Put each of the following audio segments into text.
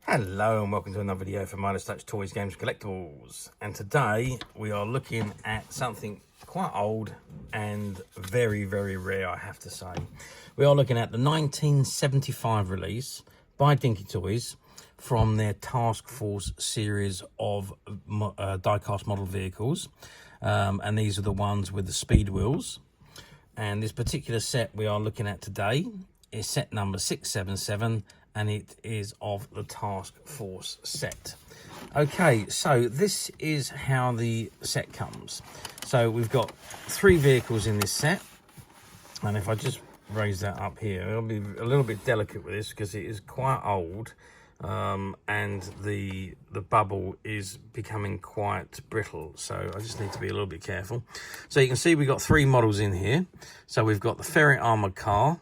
Hello and welcome to another video for Midas Touch Toys, Games, Collectibles. And today we are looking at something quite old and very, very rare, I have to say. We are looking at the 1975 release by Dinky Toys from their Task Force series of die-cast model vehicles. And these are the ones with the speed wheels. And this particular set we are looking at today is set number 677. And it is of the Task Force set. Okay, so this is how the set comes. So we've got 3 vehicles in this set, and if I just raise that up here, I'll be a little bit delicate with this because it is quite old, and the bubble is becoming quite brittle, so I just need to be a little bit careful. So you can see we've got 3 models in here. So we've got the Ferret Armoured Car,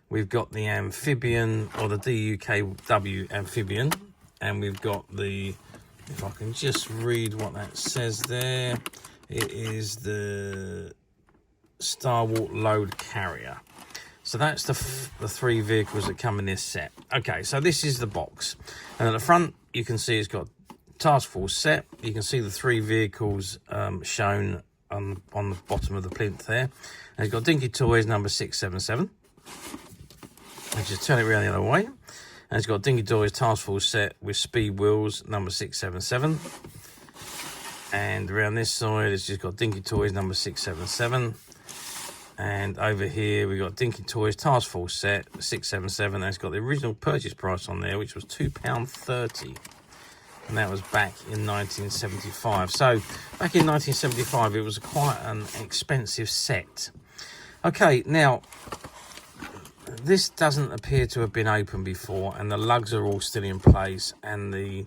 we've got the Amphibian, or the D.U.K.W Amphibian, and we've got the, if I can just read what that says there, it is the Stalwart Load Carrier. So that's the 3 vehicles that come in this set. Okay, so this is the box. And at the front, you can see it's got Task Force set. You can see the 3 vehicles shown on the bottom of the plinth there. And it's got Dinky Toys number 677. I just turn it around the other way, and it's got Dinky Toys Task Force set with speed wheels number 677, and around this side it's just got Dinky Toys number 677, and over here we got Dinky Toys Task Force set 677, and it's got the original purchase price on there, which was £2.30, and that was back in 1975. So back in 1975 it was quite an expensive set. Okay, now this doesn't appear to have been opened before, and the lugs are all still in place, and the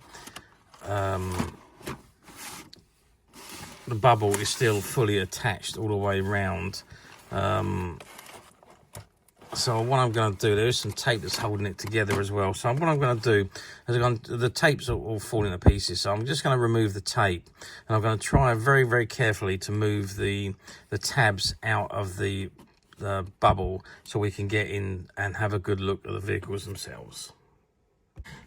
bubble is still fully attached all the way around. So what I'm going to do, there is some tape that's holding it together as well. So what I'm going to do is the tapes are all falling to pieces. So I'm just going to remove the tape, and I'm going to try very, very carefully to move the tabs out of the bubble so we can get in and have a good look at the vehicles themselves.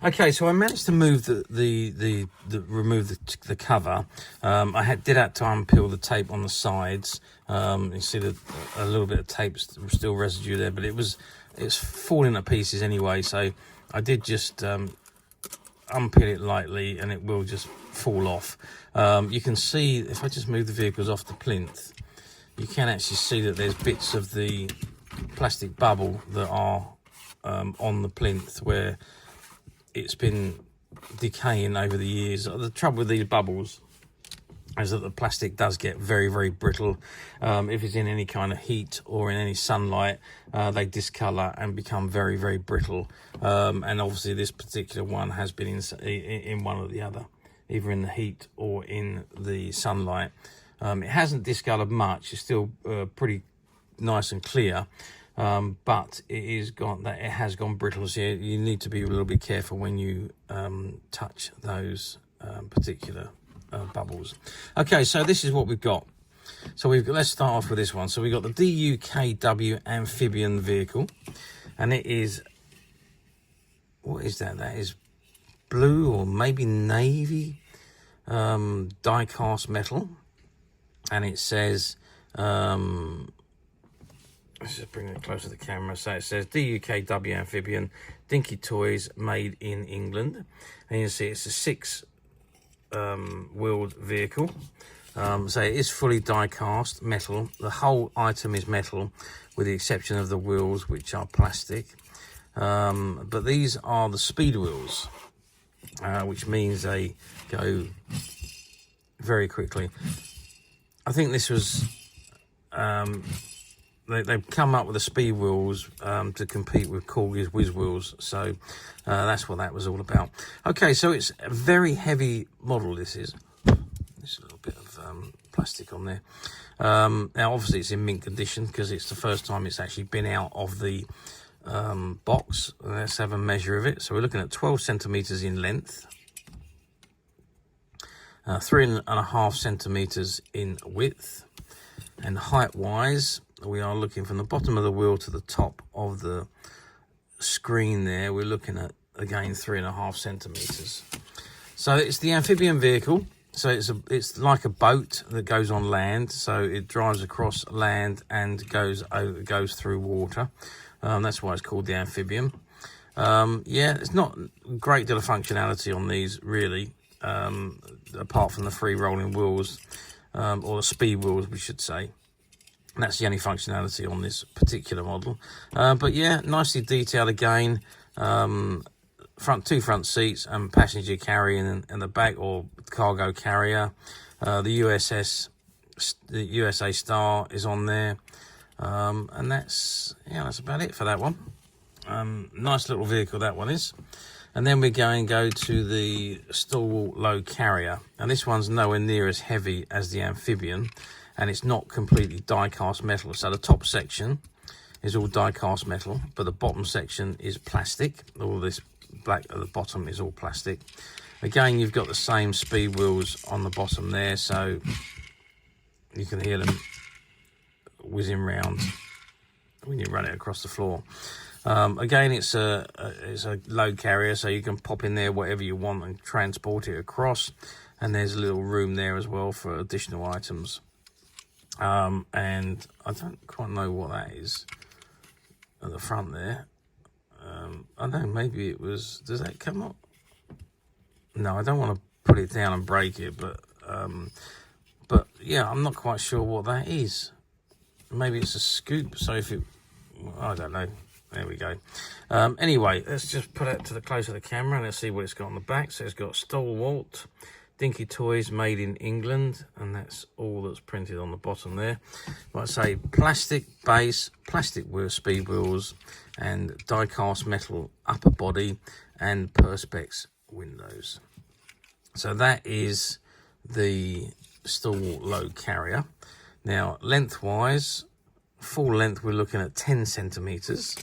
Okay, so I managed to move remove the cover. I did have to unpeel the tape on the sides. You see that a little bit of tape still residue there, but it's falling to pieces anyway. So I did just unpeel it lightly, and it will just fall off. You can see if I just move the vehicles off the plinth, you can actually see that there's bits of the plastic bubble that are on the plinth where it's been decaying over the years. The trouble with these bubbles is that the plastic does get very, very brittle. If it's in any kind of heat or in any sunlight, they discolour and become very, very brittle. And obviously this particular one has been in one or the other, either in the heat or in the sunlight. It hasn't discoloured much. It's still pretty nice and clear, but it has gone brittle. So you need to be a little bit careful when you touch those particular bubbles. Okay, so this is what we've got. So let's start off with this one. So we've got the D.U.K.W Amphibian Vehicle, and it is, what is that? That is blue or maybe navy die-cast metal. And it says, let's just bring it closer to the camera. So it says D.U.K.W Amphibian, Dinky Toys, made in England. And you can see it's a 6-wheeled vehicle. So it is fully die-cast metal. The whole item is metal, with the exception of the wheels, which are plastic. But these are the speed wheels, which means they go very quickly. I think this was, they've come up with the speed wheels to compete with Corgi's whiz wheels. So that's what that was all about. Okay, so it's a very heavy model, this is. There's a little bit of plastic on there. Now, obviously, it's in mint condition because it's the first time it's actually been out of the box. Let's have a measure of it. So we're looking at 12 centimetres in length. 3.5 centimetres in width, and height wise we are looking from the bottom of the wheel to the top of the screen there, we're looking at again 3.5 centimeters. So it's the amphibian vehicle. So it's like a boat that goes on land. So it drives across land and goes through water. That's why it's called the amphibian. Yeah, it's not a great deal of functionality on these really, apart from the free rolling wheels, or the speed wheels, we should say. And that's the only functionality on this particular model. But yeah, nicely detailed again. Two front seats and passenger carrier in the back, or cargo carrier. The USA Star is on there, and that's about it for that one. Nice little vehicle that one is. And then we go to the Stalwart Load Carrier, and this one's nowhere near as heavy as the amphibian, and it's not completely die-cast metal. So the top section is all die-cast metal, but the bottom section is plastic. All this black at the bottom is all plastic. Again, you've got the same speed wheels on the bottom there, so you can hear them whizzing round when you run it across the floor. Again, it's a load carrier, so you can pop in there whatever you want and transport it across, and there's a little room there as well for additional items. And I don't quite know what that is at the front there. I don't know, maybe it was, does that come up? No, I don't want to put it down and break it, but yeah, I'm not quite sure what that is. Maybe it's a scoop, so if it, I don't know. There we go. Anyway, let's just put it to the close of the camera and let's see what it's got on the back. So it's got Stalwart, Dinky Toys made in England, and that's all that's printed on the bottom there. Like I say, plastic base, plastic speed wheels, and die-cast metal upper body and perspex windows. So that is the Stalwart Load Carrier. Now, lengthwise, full length, we're looking at 10 centimeters.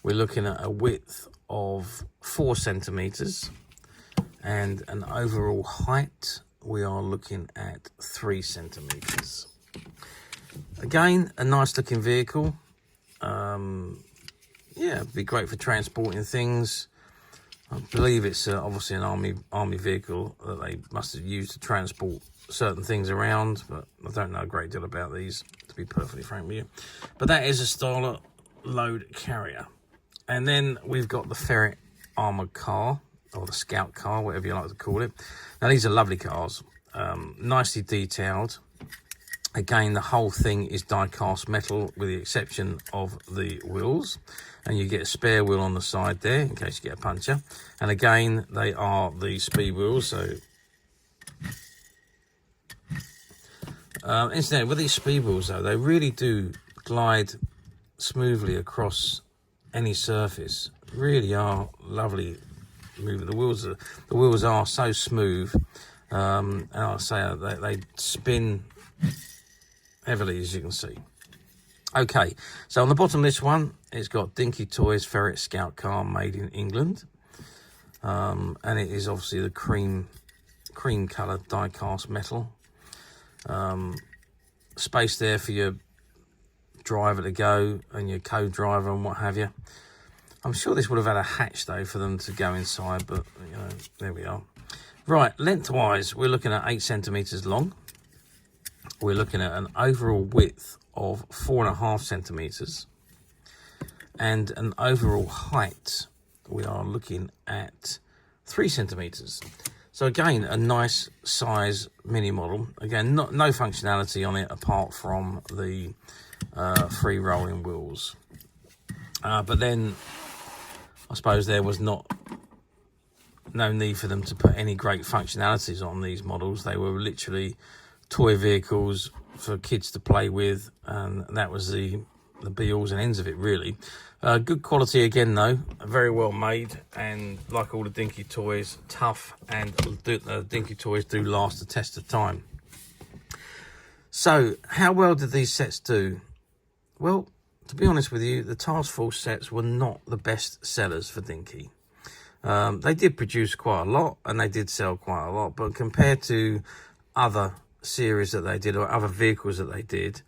We're looking at a width of 4 centimeters, and an overall height, we are looking at 3 centimeters. Again, a nice looking vehicle. Yeah, it'd be great for transporting things. I believe it's obviously an army vehicle that they must have used to transport certain things around, but I don't know a great deal about these, to be perfectly frank with you. But that is a Stalwart Load Carrier. And then we've got the Ferret Armoured Car, or the Scout Car, whatever you like to call it. Now, these are lovely cars, nicely detailed. Again, the whole thing is die-cast metal with the exception of the wheels. And you get a spare wheel on the side there in case you get a puncture. And again, they are the speed wheels. So, incidentally, with these speed wheels, though, they really do glide smoothly across any surface. Really are lovely moving. The wheels are so smooth. And I'll say they spin heavily, as you can see. Okay, so on the bottom of this one, it's got Dinky Toys Ferret Scout Car made in England. And it is obviously the cream coloured die-cast metal. Space there for your driver to go and your co-driver and what have you. I'm sure this would have had a hatch though for them to go inside, but you know, there we are. Right, lengthwise, we're looking at 8 centimeters long. We're looking at an overall width of 4.5 centimeters, and an overall height, we are looking at 3 centimeters. So again, a nice size mini model. Again, no functionality on it apart from the free rolling wheels. But then I suppose there was no need for them to put any great functionalities on these models. They were literally toy vehicles for kids to play with, and that was the be-alls and ends of it, really. Good quality again, though, very well made, and like all the Dinky toys, tough, and Dinky toys do last the test of time. So, how well did these sets do? Well, to be honest with you, the Task Force sets were not the best sellers for Dinky. They did produce quite a lot, and they did sell quite a lot, but compared to other series that they did, or other vehicles that they did,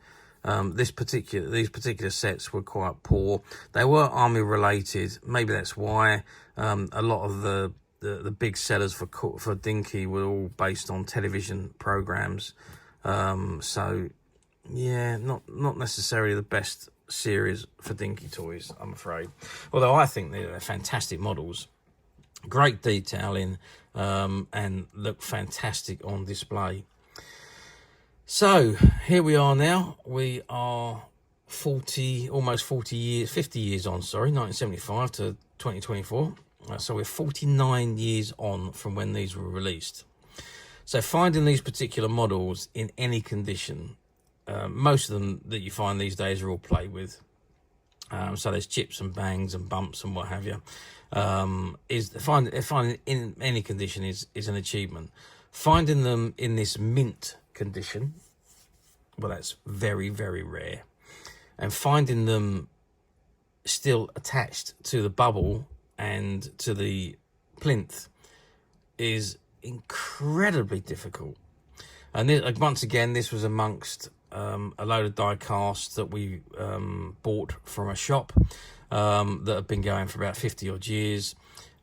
these particular sets were quite poor. They were army related. Maybe that's why a lot of the big sellers for Dinky were all based on television programs. So yeah, not necessarily the best series for Dinky toys, I'm afraid. Although I think they're fantastic models, great detailing, and look fantastic on display. So here we are now. We are almost 50 years on, sorry, 1975 to 2024. So we're 49 years on from when these were released. So finding these particular models in any condition, most of them that you find these days are all play with. So there's chips and bangs and bumps and what have you. Finding in any condition is an achievement. Finding them in this mint condition, well, that's very, very rare. And finding them still attached to the bubble and to the plinth is incredibly difficult. And once again, this was amongst a load of die casts that we bought from a shop that had been going for about 50 odd years,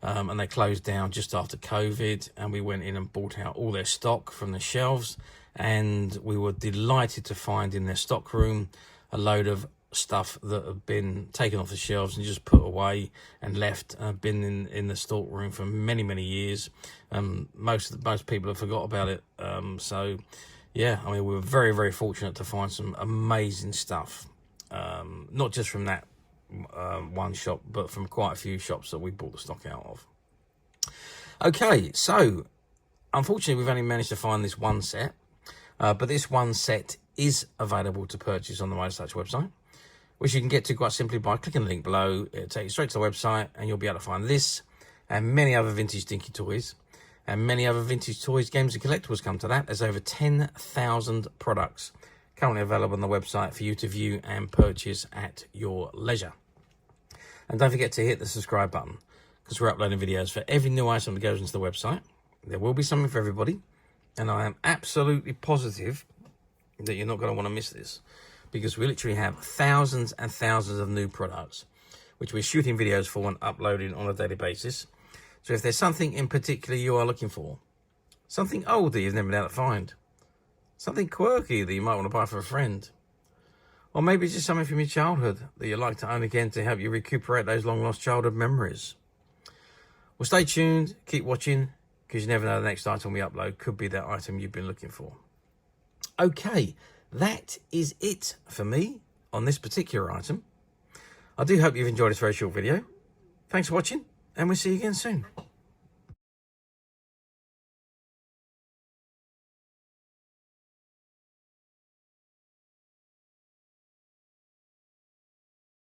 and they closed down just after COVID, and we went in and bought out all their stock from the shelves, and we were delighted to find in their stock room a load of stuff that had been taken off the shelves and just put away and left, been in the stock room for many years. Most people have forgot about it. So yeah, I mean, we were very fortunate to find some amazing stuff, not just from that one shop, but from quite a few shops that we bought the stock out of. Okay, so unfortunately we've only managed to find this one set, but this one set is available to purchase on the Midas Touch website, which you can get to quite simply by clicking the link below. It'll take you straight to the website, and you'll be able to find this and many other vintage Dinky toys, and many other vintage toys, games and collectibles come to that. There's over 10,000 products currently available on the website for you to view and purchase at your leisure. And don't forget to hit the subscribe button, because we're uploading videos for every new item that goes into the website. There will be something for everybody, and I am absolutely positive that you're not going to want to miss this, because we literally have thousands and thousands of new products which we're shooting videos for and uploading on a daily basis. So if there's something in particular you are looking for, something old that you've never been able to find, something quirky that you might want to buy for a friend, or maybe it's just something from your childhood that you'd like to own again to help you recuperate those long lost childhood memories, well, stay tuned, keep watching, because you never know, the next item we upload could be that item you've been looking for. Okay, that is it for me on this particular item. I do hope you've enjoyed this very short video. Thanks for watching, and we'll see you again soon.